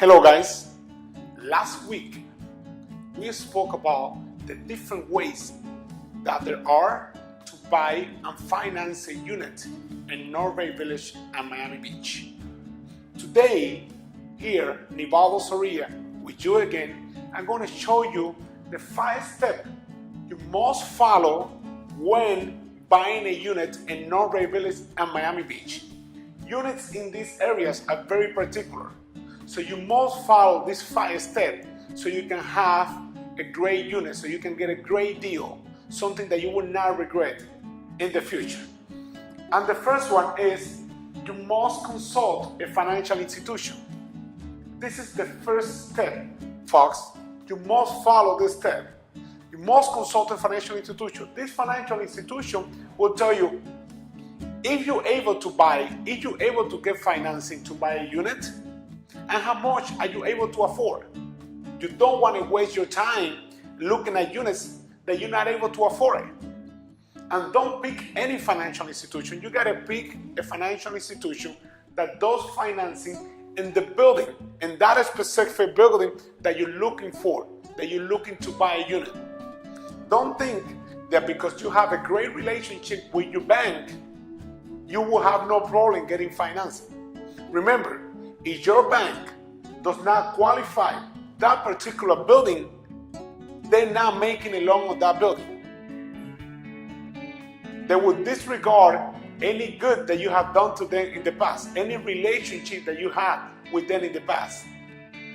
Hello guys, last week we spoke about the different ways that there are to buy and finance a unit in Norway Village and Miami Beach. Today, here, Nivaldo Soria, with you again, I'm going to show you the 5 steps you must follow when buying a unit in Norway Village and Miami Beach. Units in these areas are very particular, so you must follow these 5 steps so you can have a great unit, so you can get a great deal, something that you will not regret in the future. And the first one is you must consult a financial institution. This is the first step, folks. You must follow this step. You must consult a financial institution. This financial institution will tell you if you're able to get financing to buy a unit, and how much are you able to afford. You don't want to waste your time looking at units that you're not able to afford. And don't pick any financial institution. You gotta pick a financial institution that does financing in the building, in that specific building that you're looking for, that you're looking to buy a unit. Don't think that because you have a great relationship with your bank, you will have no problem getting financing. Remember, if your bank does not qualify that particular building, they're not making a loan on that building. They will disregard any good that you have done to them in the past, any relationship that you had with them in the past.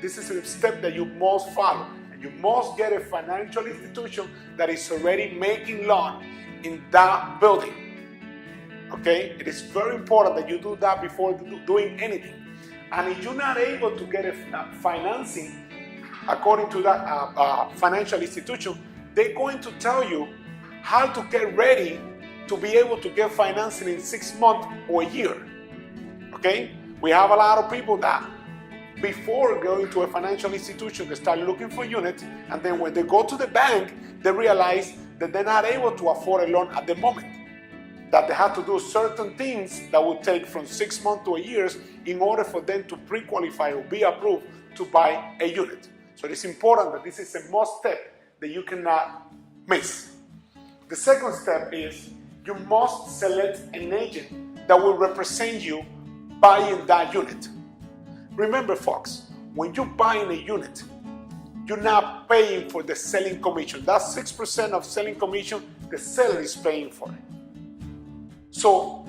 This is a step that you must follow. You must get a financial institution that is already making loan in that building. Okay? It is very important that you do that before doing anything. And if you're not able to get a financing according to that financial institution, they're going to tell you how to get ready to be able to get financing in 6 months or a year. Okay? We have a lot of people that before going to a financial institution, they start looking for units, and then when they go to the bank, they realize that they're not able to afford a loan at the moment. That they have to do certain things that will take from 6 months to a year in order for them to pre-qualify or be approved to buy a unit. So it's important that this is a must step that you cannot miss. The second step is you must select an agent that will represent you buying that unit. Remember, folks, when you're buying a unit, you're not paying for the selling commission. That's 6% of selling commission the seller is paying for it. So,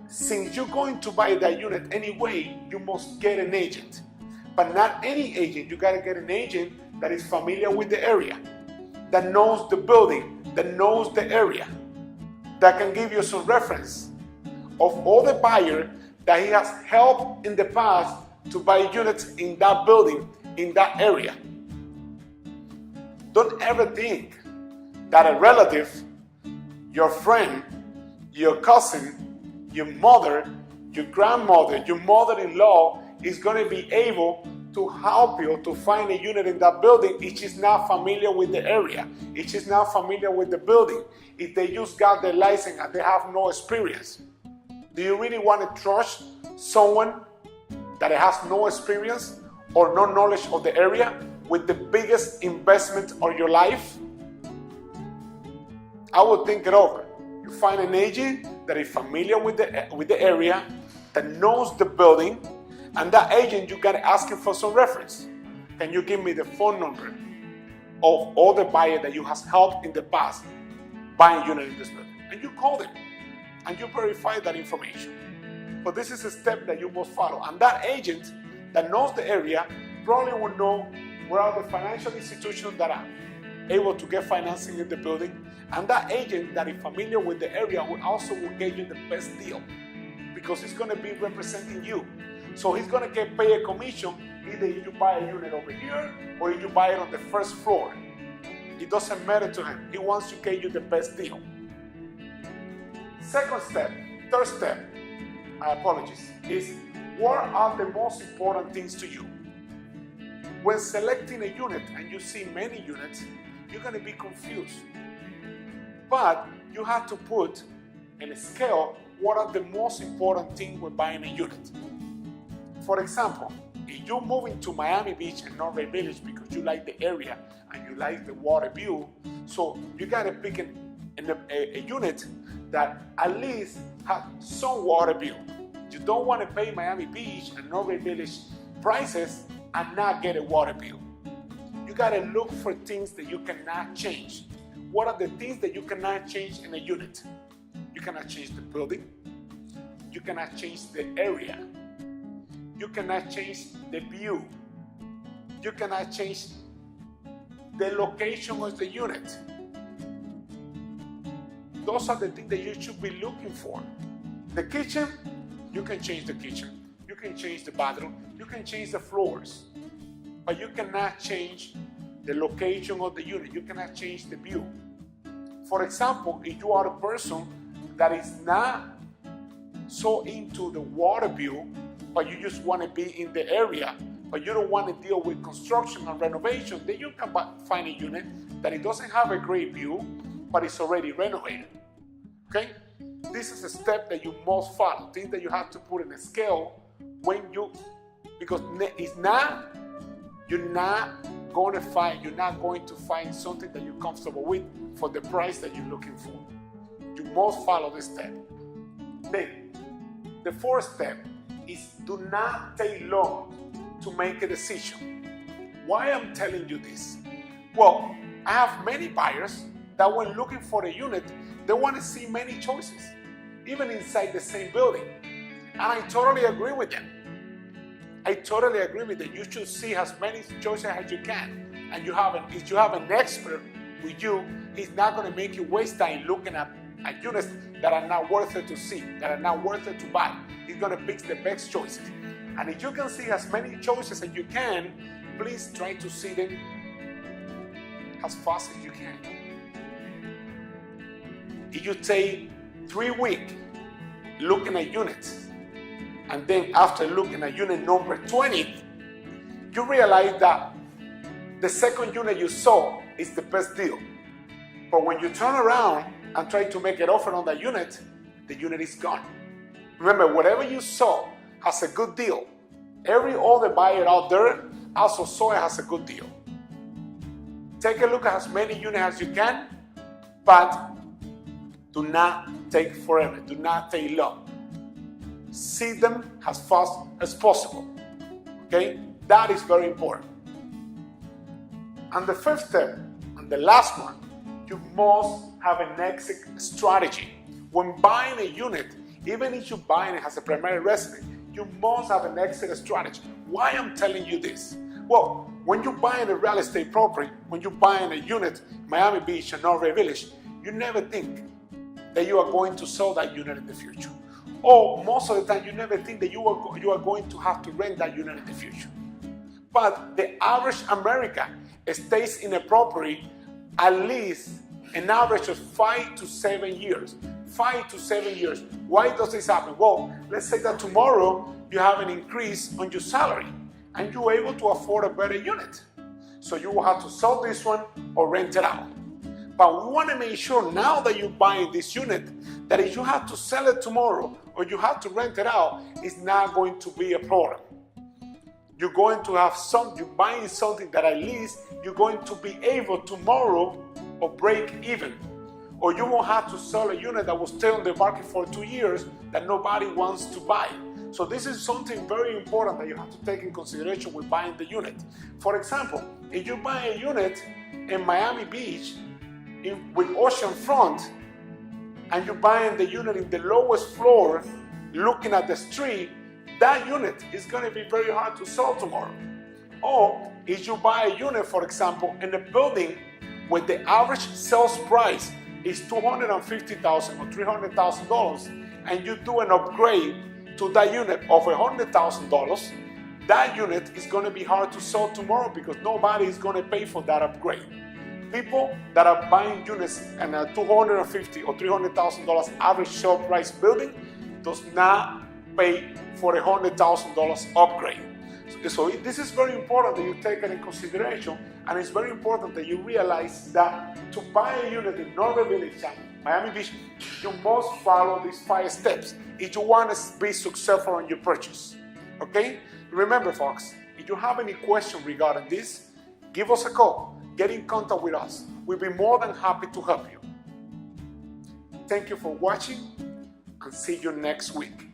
since you're going to buy that unit anyway, you must get an agent. But not any agent. You got to get an agent that is familiar with the area, that knows the building, that knows the area, that can give you some reference of all the buyers that he has helped in the past to buy units in that building, in that area. Don't ever think that a relative, your friend, your cousin, your mother, your grandmother, your mother-in-law is going to be able to help you to find a unit in that building if she's not familiar with the area, if she's not familiar with the building, if they just got their license and they have no experience. Do you really want to trust someone that has no experience or no knowledge of the area with the biggest investment of your life? I would think it over. You find an agent that is familiar with the area, that knows the building, and that agent, you got to ask him for some reference. Can you give me the phone number of all the buyers that you have helped in the past buying unit in this building? And you call them, and you verify that information. But this is a step that you must follow. And that agent that knows the area probably will know where are the financial institutions that are able to get financing in the building. And that agent that is familiar with the area will also get you the best deal because he's going to be representing you. So he's going to get paid a commission either if you buy a unit over here or if you buy it on the first floor. It doesn't matter to him. He wants to get you the best deal. Third step, is what are the most important things to you? When selecting a unit and you see many units, you're going to be confused. But you have to put in a scale what are the most important things when buying a unit. For example, If you move into Miami Beach and Norway Village because you like the area and you like the water view, so you gotta pick a unit that at least has some water view. You don't want to pay Miami Beach and Norway Village prices and not get a water view. You gotta look for things that you cannot change. What are the things that you cannot change in a unit? You cannot change the building. You cannot change the area. You cannot change the view. You cannot change the location of the unit. Those are the things that you should be looking for. The kitchen, you can change the kitchen. You can change the bathroom. You can change the floors. But you cannot change the location of the unit. You cannot change the view. For example, if you are a person that is not so into the water view, but you just want to be in the area, but you don't want to deal with construction and renovation, then you can find a unit that it doesn't have a great view, but it's already renovated. Okay? This is a step that you must follow. Things that you have to put in a scale because it's not, you're not going to find something that you're comfortable with for the price that you're looking for. You must follow this step. Then, the fourth step is do not take long to make a decision. Why I'm telling you this? Well, I have many buyers that when looking for a unit, they want to see many choices, even inside the same building. And I totally agree with them. I totally agree with them. You should see as many choices as you can. And if you have an expert with you, he's not going to make you waste time looking at units that are not worth it to see, that are not worth it to buy. He's going to pick the best choices. And if you can see as many choices as you can, please try to see them as fast as you can. If you take 3 weeks looking at units, and then after looking at unit number 20, you realize that the second unit you saw is the best deal. But when you turn around and try to make an offer on that unit, the unit is gone. Remember, whatever you saw has a good deal. Every other buyer out there also saw it has a good deal. Take a look at as many units as you can, but do not take forever. Do not take long. See them as fast as possible. Okay? That is very important. And the fifth step, and the last one, you must have an exit strategy. When buying a unit, even if you're buying it as a primary residence, you must have an exit strategy. Why I'm telling you this? Well, when you're buying a real estate property, when you're buying a unit, Miami Beach and Norway Village, you never think that you are going to sell that unit in the future. Or most of the time, you never think that you are going to have to rent that unit in the future. But the average American stays in a property at least an average of 5 to 7 years. 5 to 7 years. Why does this happen? Well, let's say that tomorrow you have an increase on your salary and you're able to afford a better unit. So you will have to sell this one or rent it out. But we want to make sure now that you're buying this unit that if you have to sell it tomorrow or you have to rent it out, it's not going to be a problem. You're going to have you're buying something that at least you're going to be able tomorrow or break even. Or you won't have to sell a unit that will stay on the market for 2 years that nobody wants to buy. So this is something very important that you have to take in consideration with buying the unit. For example, if you buy a unit in Miami Beach with ocean front and you're buying the unit in the lowest floor looking at the street, that unit is going to be very hard to sell tomorrow. Or if you buy a unit, for example, in a building where the average sales price is $250,000 or $300,000, and you do an upgrade to that unit of $100,000, that unit is going to be hard to sell tomorrow because nobody is going to pay for that upgrade. People that are buying units in a $250,000 or $300,000 average sale price building does not pay for a $100,000 upgrade. So this is very important that you take it in consideration, and it's very important that you realize that to buy a unit in Norway Village and Miami Beach, you must follow these 5 steps if you want to be successful in your purchase. Okay? Remember, folks, if you have any question regarding this, give us a call. Get in contact with us. We'll be more than happy to help you. Thank you for watching, and see you next week.